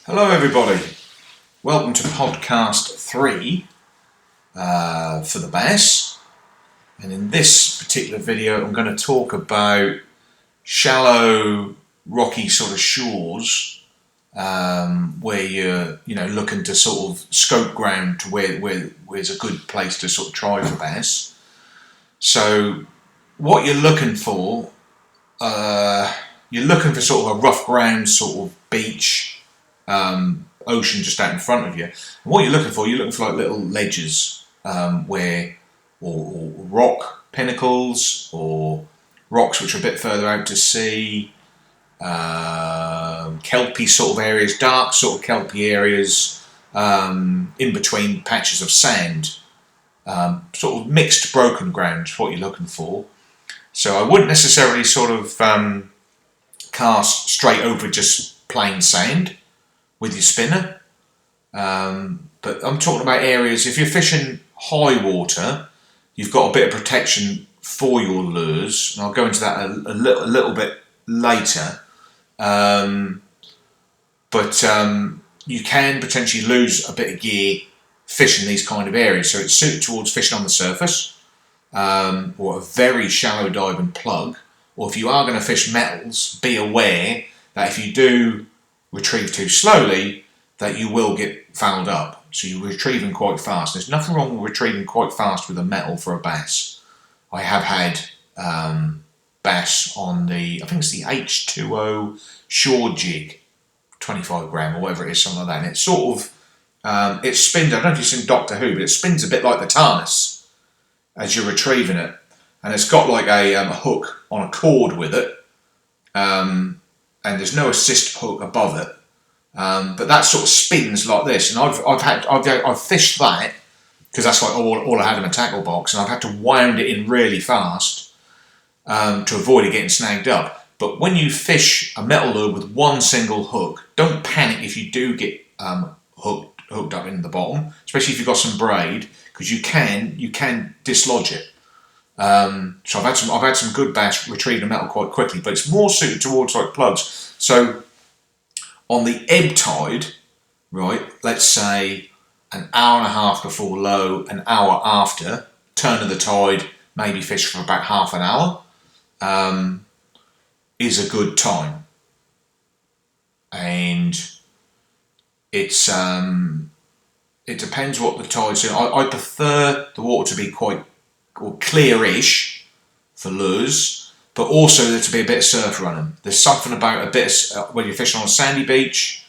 Hello everybody, welcome to podcast 3 for the bass, and in this particular video I'm going to talk about shallow rocky sort of shores where you're looking to sort of scope ground to where's a good place to sort of try for bass. So what you're looking for, sort of a rough ground sort of beach, ocean just out in front of you. And what you're looking for like little ledges or rock pinnacles or rocks which are a bit further out to sea, kelpy sort of areas, dark sort of kelpy areas in between patches of sand, sort of mixed broken ground is what you're looking for. So I wouldn't necessarily sort of cast straight over just plain sand with your spinner, but I'm talking about areas. If you're fishing high water, you've got a bit of protection for your lures, and I'll go into that a little bit later. But you can potentially lose a bit of gear fishing these kind of areas, so it's suited towards fishing on the surface, or a very shallow dive and plug. Or if you are going to fish metals, be aware that if you do retrieve too slowly, that you will get fouled up. So you're retrieving quite fast. There's nothing wrong with retrieving quite fast with a metal for a bass. I have had bass on I think it's the H2O shore jig, 25 gram or whatever it is, something like that. And it's sort of, it spins, I don't know if you've seen Doctor Who, but it spins a bit like the TARDIS as you're retrieving it. And it's got like a hook on a cord with it. And there's no assist hook above it, but that sort of spins like this. And I've fished that because that's like all I had in my tackle box, and I've had to wound it in really fast to avoid it getting snagged up. But when you fish a metal lure with one single hook, don't panic if you do get hooked up in the bottom, especially if you've got some braid, because you can dislodge it. So I've had some good bass retrieving a metal quite quickly, but it's more suited towards like plugs. So on the ebb tide, right, let's say an hour and a half before low, an hour after turn of the tide, maybe fish for about half an hour, is a good time. And it's it depends what the tide's in. I prefer the water to be quite clearish for lures, but also there to be a bit of surf running. There's something about a bit of, when you're fishing on a sandy beach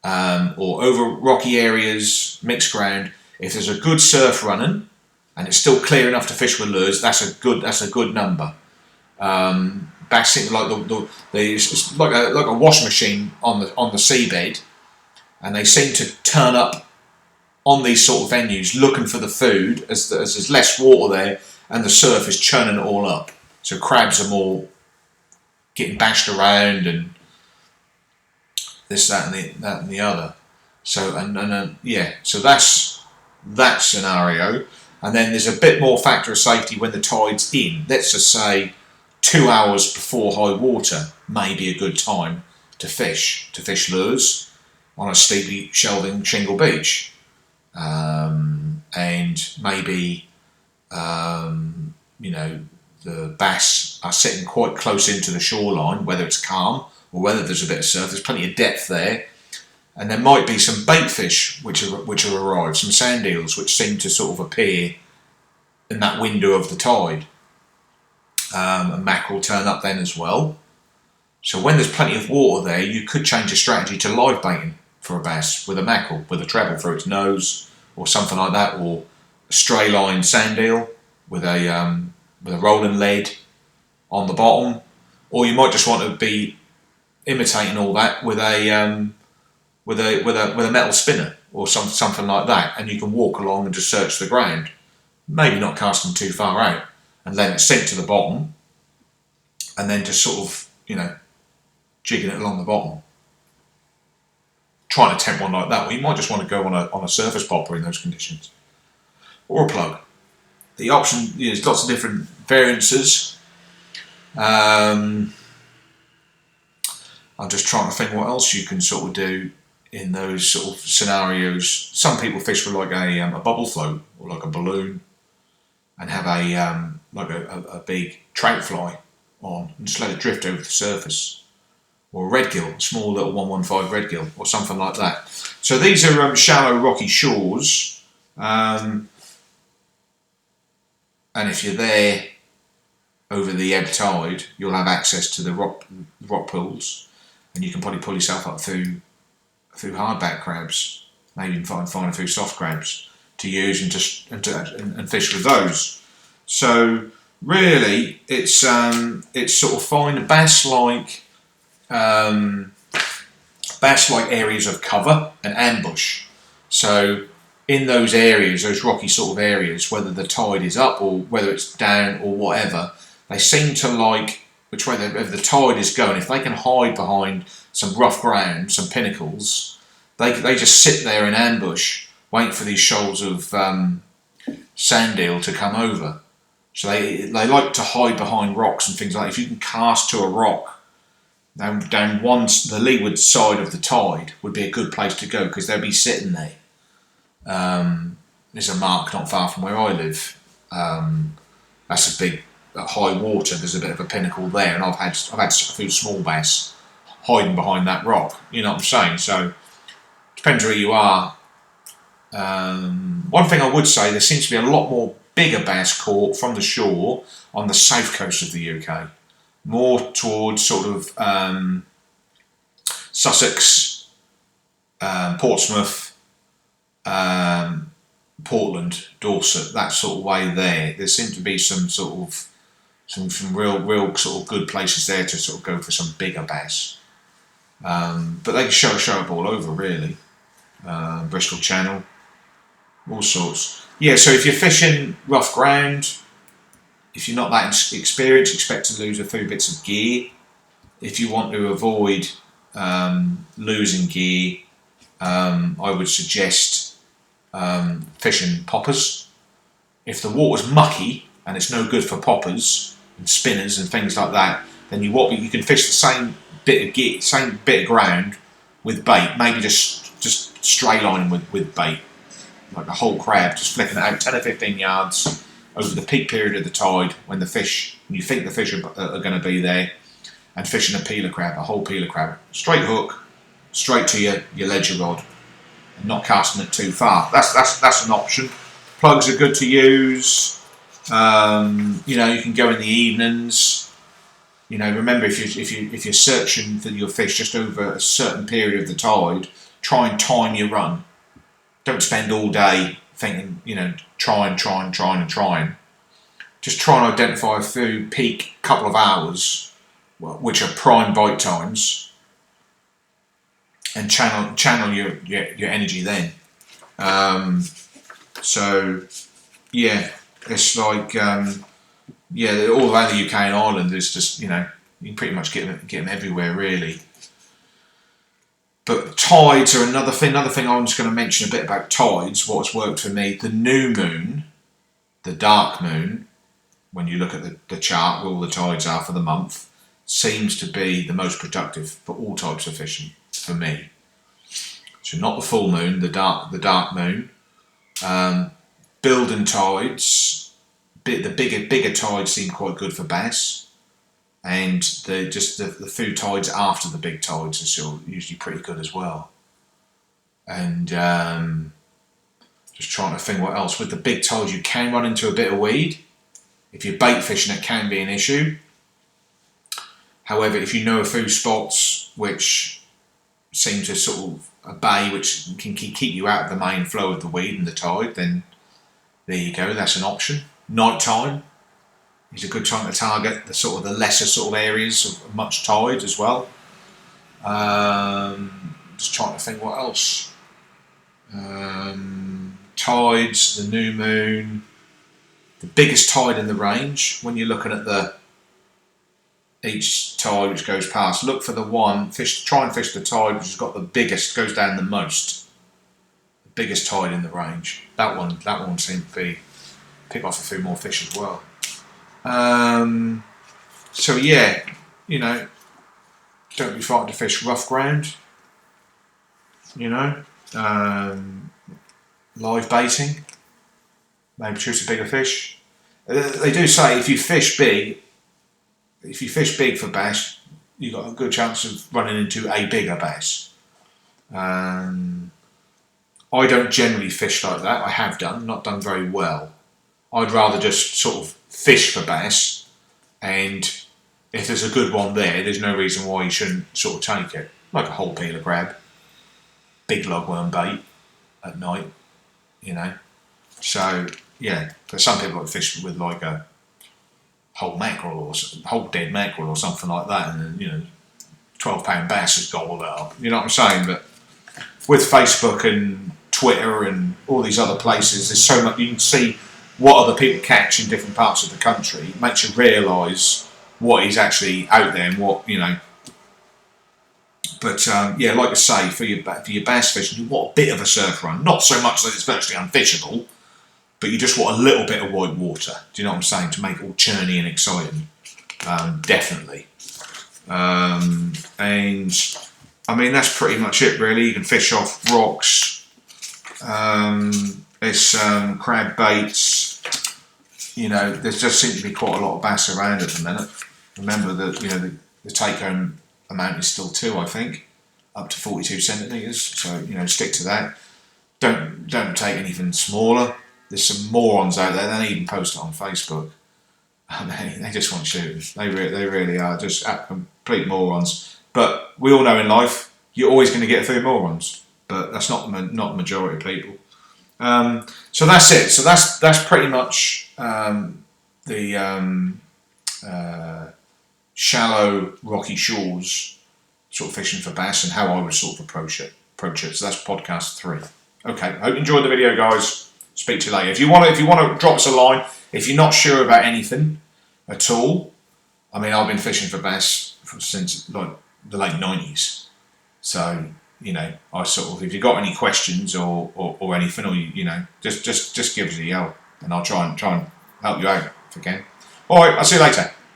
or over rocky areas, mixed ground. If there's a good surf running and it's still clear enough to fish with lures, that's a good number. Bass seem like it's like a washing machine on the seabed, and they seem to turn up on these sort of venues looking for the food as there's less water there and the surf is churning it all up. So crabs are more getting bashed around and this, that and the other. So so that's that scenario. And then there's a bit more factor of safety when the tide's in. Let's just say 2 hours before high water may be a good time to fish lures on a steeply shelving shingle beach. And maybe the bass are sitting quite close into the shoreline, whether it's calm or whether there's a bit of surf. There's plenty of depth there, and there might be some bait fish which are arrived, some sand eels which seem to sort of appear in that window of the tide. And mackerel turn up then as well. So when there's plenty of water there, you could change your strategy to live baiting for a bass with a mackerel, with a treble through its nose or something like that, or a stray line sand eel with a rolling lead on the bottom. Or you might just want to be imitating all that with a metal spinner or something like that, and you can walk along and just search the ground, maybe not casting too far out, and let it sink to the bottom, and then just sort of jigging it along the bottom. Trying to attempt one like that, or you might just want to go on a surface popper in those conditions, or a plug. The option, there's lots of different variances. I'm just trying to think what else you can sort of do in those sort of scenarios. Some people fish with like a bubble float or like a balloon, and have a big trout fly on and just let it drift over the surface, or a redgill, a small little 115 redgill, or something like that. So these are shallow rocky shores, and if you're there over the ebb tide, you'll have access to the rock pools, and you can probably pull yourself up through hardback crabs, maybe even find a few soft crabs to use and fish with those. So really, it's sort of find bass-like areas of cover and ambush. So in those areas, those rocky sort of areas, whether the tide is up or whether it's down or whatever, they seem to like which way the tide is going. If they can hide behind some rough ground, some pinnacles, they just sit there in ambush, waiting for these shoals of sand eel to come over. So they like to hide behind rocks and things like that. If you can cast to a rock down the leeward side of the tide would be a good place to go, because they'll be sitting there. There's a mark not far from where I live. That's a big at high water. There's a bit of a pinnacle there, and I've had a few small bass hiding behind that rock. You know what I'm saying? So depends where you are. One thing I would say, there seems to be a lot more bigger bass caught from the shore on the south coast of the UK, more towards sort of Sussex, Portsmouth, Portland, Dorset, that sort of way there. There seem to be some real sort of good places there to sort of go for some bigger bass. But they can show up all over, really. Bristol Channel, all sorts. Yeah, so if you're fishing rough ground, if you're not that experienced, expect to lose a few bits of gear. If you want to avoid losing gear, I would suggest fishing poppers. If the water's mucky and it's no good for poppers and spinners and things like that, then you can fish the same bit of gear, same bit of ground with bait. Maybe just stray lining with bait, like a whole crab, just flicking it out 10 or 15 yards over the peak period of the tide when you think the fish are going to be there, and fishing a whole peeler crab, straight hook, straight to your ledger rod, and not casting it too far. That's an option. Plugs are good to use. You can go in the evenings. Remember, if you're searching for your fish just over a certain period of the tide, try and time your run. Don't spend all day thinking, trying. Just try and identify a few peak couple of hours, which are prime bite times, and channel your energy then. So yeah, it's like all around the UK and Ireland. There's just you can pretty much get them everywhere, really. But tides are another thing. Another thing I'm just going to mention a bit about tides. What's worked for me: the new moon, the dark moon. When you look at the chart where all the tides are for the month, seems to be the most productive for all types of fishing for me. So not the full moon, the dark moon. Building tides, the bigger tides seem quite good for bass, and the few tides after the big tides are still usually pretty good as well. And just trying to think what else. With the big tides, you can run into a bit of weed. If you're bait fishing, it can be an issue. However, if you know a few spots which seem to sort of a bay which can keep you out of the main flow of the weed and the tide, then there you go, that's an option. Night time is a good time to target the lesser sort of areas of much tide as well. Just trying to think what else. Tides, the new moon, the biggest tide in the range. When you're looking at each tide which goes past, look for the one. Try and fish the tide which has got the biggest, goes down the most. The biggest tide in the range. That one seemed to pick off a few more fish as well. So yeah, don't be frightened to fish rough ground. you know. Live baiting, maybe choose a bigger fish. They do say if you fish big for bass, you've got a good chance of running into a bigger bass. I don't generally fish like that. I have done, not done very well. I'd rather just sort of fish for bass, and if there's a good one there, there's no reason why you shouldn't sort of take it. Like a whole peeler crab, big lugworm bait at night, you know. So yeah, but some people like fish with like a whole mackerel or whole dead mackerel or something like that, and then, you know, 12-pound bass has gobbled it up. You know what I'm saying? But with Facebook and Twitter and all these other places, there's so much you can see what other people catch in different parts of the country. It makes you realise what is actually out there and what, you know. But yeah, like I say, for your bass fishing, you want a bit of a surf run. Not so much that it's virtually unfishable, but you just want a little bit of white water. Do you know what I'm saying? To make it all churny and exciting. Definitely. And I mean, that's pretty much it, really. You can fish off rocks. There's crab baits. You know, there just seems to be quite a lot of bass around at the minute. Remember that, you know, the take-home amount is still 2, I think, up to 42 centimetres. So, you know, stick to that. Don't take anything smaller. There's some morons out there. They don't even post it on Facebook. They just want shooting. They really are just complete morons. But we all know in life you're always going to get a few morons. But that's not the majority of people. So that's it. So that's pretty much the shallow rocky shores sort of fishing for bass and how I would sort of approach it. So that's podcast 3. Okay, I hope you enjoyed the video, guys. Speak to you later. If you want to drop us a line, if you're not sure about anything at all, I mean, I've been fishing for bass since like the late 90s. So, you know, I sort of, if you've got any questions or anything, or you know, just give us a yell, and I'll try and help you out if I can. All right, I'll see you later.